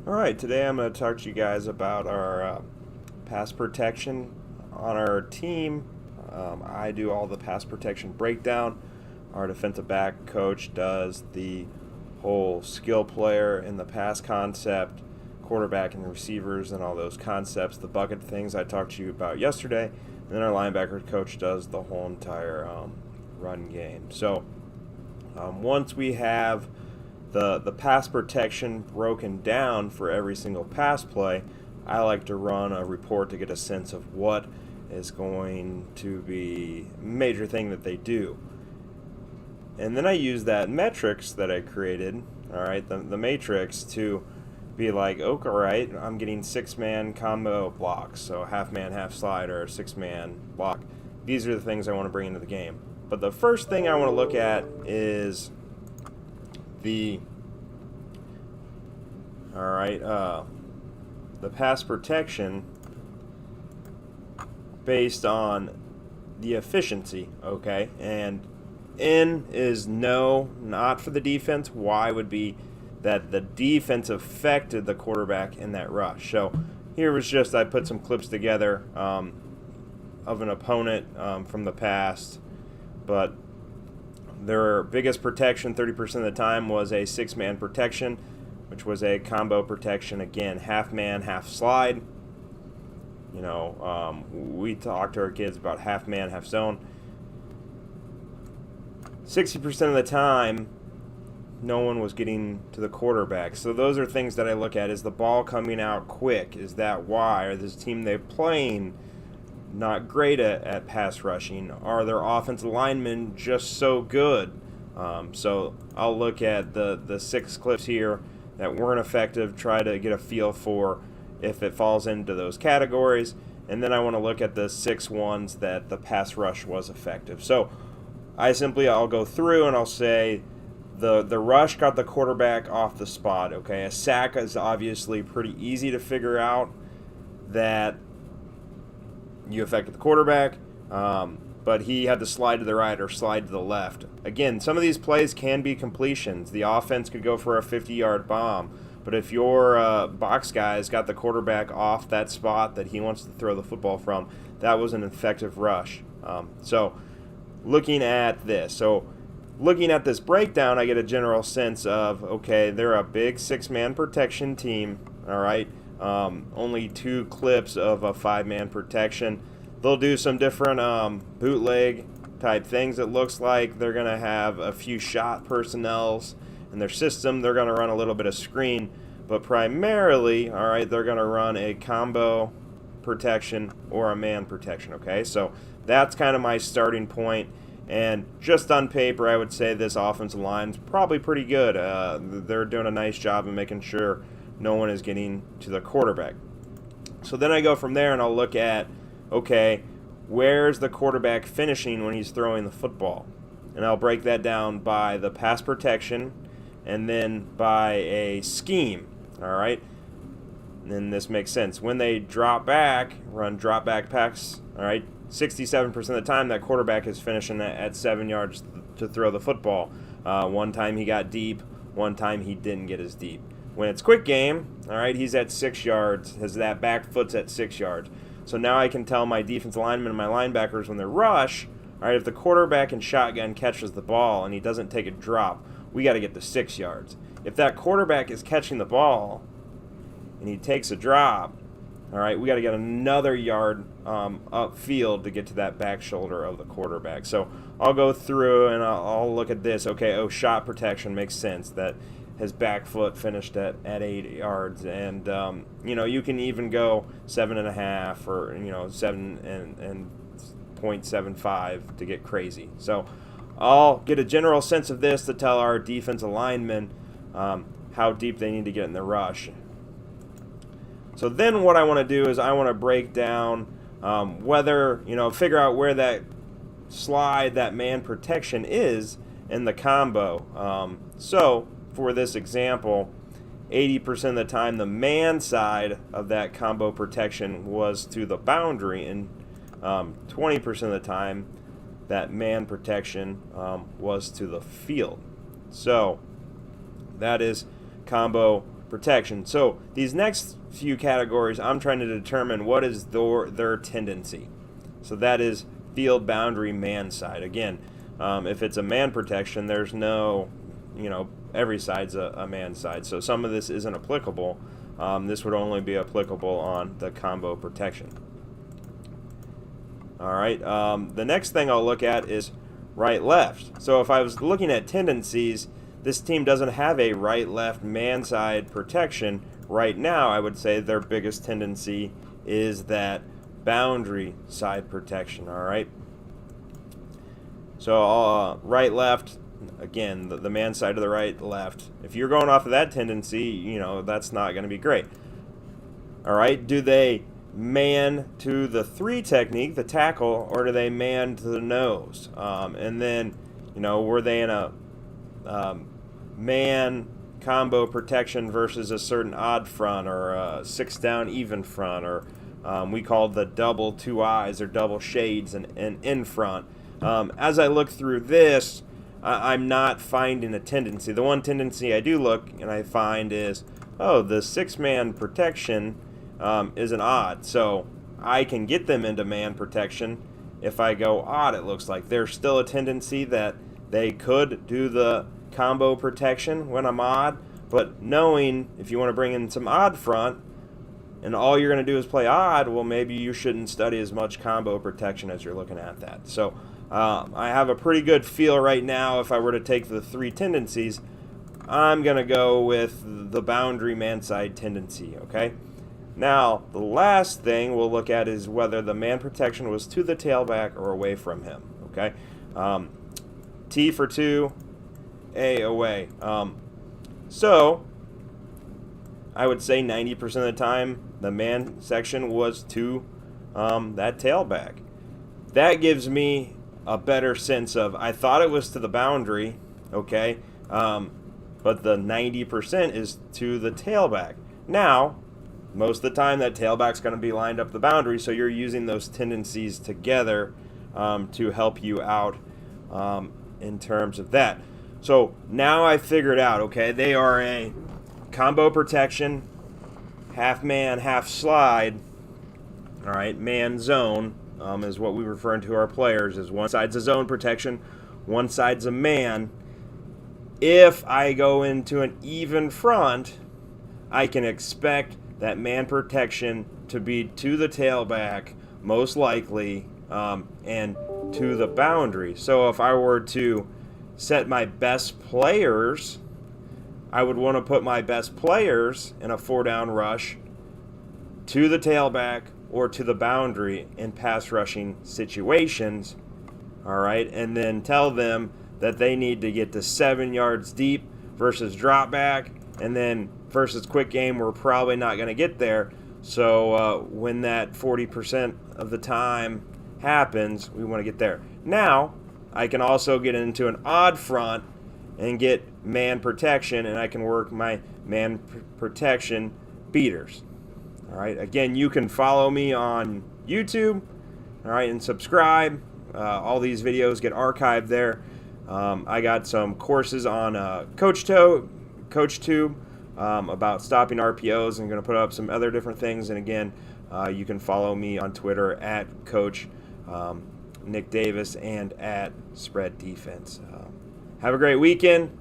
All right, today I'm going to talk to you guys about our pass protection on our team. I do all the pass protection breakdown. Our defensive back coach does the whole skill player and the pass concept, quarterback and receivers and all those concepts, the bucket things I talked to you about yesterday. And then our linebacker coach does the whole entire run game. So once we have the pass protection broken down for every single pass play, I like to run a report to get a sense of what is going to be a major thing that they do. And then I use that metrics that I created, all right, the matrix, to be like, okay, all right, I'm getting 6-man combo blocks, so half man, half slide, or 6-man block. These are the things I want to bring into the game. But the first thing I want to look at is the pass protection based on the efficiency, okay? And N is no, not for the defense. Y would be that the defense affected the quarterback in that rush. So here was just, I put some clips together of an opponent from the past, but their biggest protection 30% of the time was a 6-man protection, which was a combo protection. Again, half man, half slide. You know, we talk to our kids about half man, half zone. 60% of the time, no one was getting to the quarterback. So those are things that I look at. Is the ball coming out quick? Is that why? Or this team they're playing not great at pass rushing? Are their offensive linemen just so good? So I'll look at the 6 clips here that weren't effective, try to get a feel for if it falls into those categories, and then I want to look at the 6 ones that the pass rush was effective. So I'll go through and I'll say the rush got the quarterback off the spot. Okay, a sack is obviously pretty easy to figure out that you affected the quarterback, but he had to slide to the right or slide to the left. Again, some of these plays can be completions. The offense could go for a 50-yard bomb, but if your box guy's got the quarterback off that spot that he wants to throw the football from, that was an effective rush. So looking at this breakdown, I get a general sense of, okay, they're a big 6-man protection team, all right? Only 2 clips of a 5-man protection. They'll do some different bootleg type things. It looks like they're going to have a few shot personnels in their system. They're going to run a little bit of screen, but primarily, all right, they're going to run a combo protection or a man protection, okay? So that's kind of my starting point. And just on paper, I would say this offensive line's probably pretty good. They're doing a nice job of making sure no one is getting to the quarterback. So then I go from there and I'll look at, okay, where's the quarterback finishing when he's throwing the football? And I'll break that down by the pass protection and then by a scheme, all right? And then this makes sense. When they drop back, run drop back packs, all right, 67% of the time that quarterback is finishing at 7 yards to throw the football. One time he got deep, one time he didn't get as deep. When it's quick game, all right, he's at 6 yards, that back foot's at 6 yards. So now I can tell my defensive linemen and my linebackers when they rush, all right, if the quarterback in shotgun catches the ball and he doesn't take a drop, we got to get to 6 yards. If that quarterback is catching the ball and he takes a drop, all right, we got to get another yard upfield to get to that back shoulder of the quarterback. So I'll go through and I'll look at this. Okay, shot protection makes sense. That his back foot finished at 8 yards. And, you can even go 7.5 or, 7 and 0.75 to get crazy. So I'll get a general sense of this to tell our defensive linemen how deep they need to get in the rush. So then what I want to do is I want to break down figure out where that slide, that man protection is in the combo. So for this example, 80% of the time the man side of that combo protection was to the boundary, and 20% of the time that man protection was to the field. So that is combo protection. So these next few categories, I'm trying to determine what is their tendency. So that is field boundary, man side. Again, if it's a man protection, there's no, every side's a man side. So some of this isn't applicable. This would only be applicable on the combo protection. All right. The next thing I'll look at is right-left. So if I was looking at tendencies, this team doesn't have a right-left man-side protection. Right now, I would say their biggest tendency is that boundary side protection, all right? So right-left, again, the man side to the right-left. If you're going off of that tendency, that's not going to be great. All right, do they man to the 3 technique, the tackle, or do they man to the nose? And then, were they in a man combo protection versus a certain odd front or a 6-down even front, or we call the double 2 eyes or double shades and in front. As I look through this, I'm not finding a tendency. The one tendency I do look and I find is, the 6-man protection is an odd, so I can get them into man protection. If I go odd, it looks like there's still a tendency that they could do the combo protection when I'm odd, but knowing if you want to bring in some odd front and all you're going to do is play odd, well, maybe you shouldn't study as much combo protection as you're looking at that. So I have a pretty good feel right now. If I were to take the 3 tendencies, I'm going to go with the boundary man side tendency, okay? Now, the last thing we'll look at is whether the man protection was to the tailback or away from him, okay? T for 2, A away. So, I would say 90% of the time, the man section was to that tailback. That gives me a better sense of, I thought it was to the boundary, okay? But the 90% is to the tailback. Now, most of the time that tailback's going to be lined up the boundary, so you're using those tendencies together to help you out in terms of that. So now I figured out, okay, they are a combo protection, half man, half slide. All right, man zone is what we refer to our players as. One side's a zone protection, one side's a man. If I go into an even front, I can expect that man protection to be to the tailback, most likely, and to the boundary. So if I were to set my best players, I would want to put my best players in a 4-down rush to the tailback or to the boundary in pass rushing situations, all right, and then tell them that they need to get to 7 yards deep versus drop back, and then versus quick game, we're probably not going to get there. So when that 40% of the time happens, we want to get there. Now, I can also get into an odd front and get man protection, and I can work my man protection beaters. All right. Again, you can follow me on YouTube. All right, and subscribe. All these videos get archived there. I got some courses on CoachTube about stopping RPOs. I'm going to put up some other different things. And again, you can follow me on Twitter at Coach Nick Davis and at Spread Defense. Have a great weekend.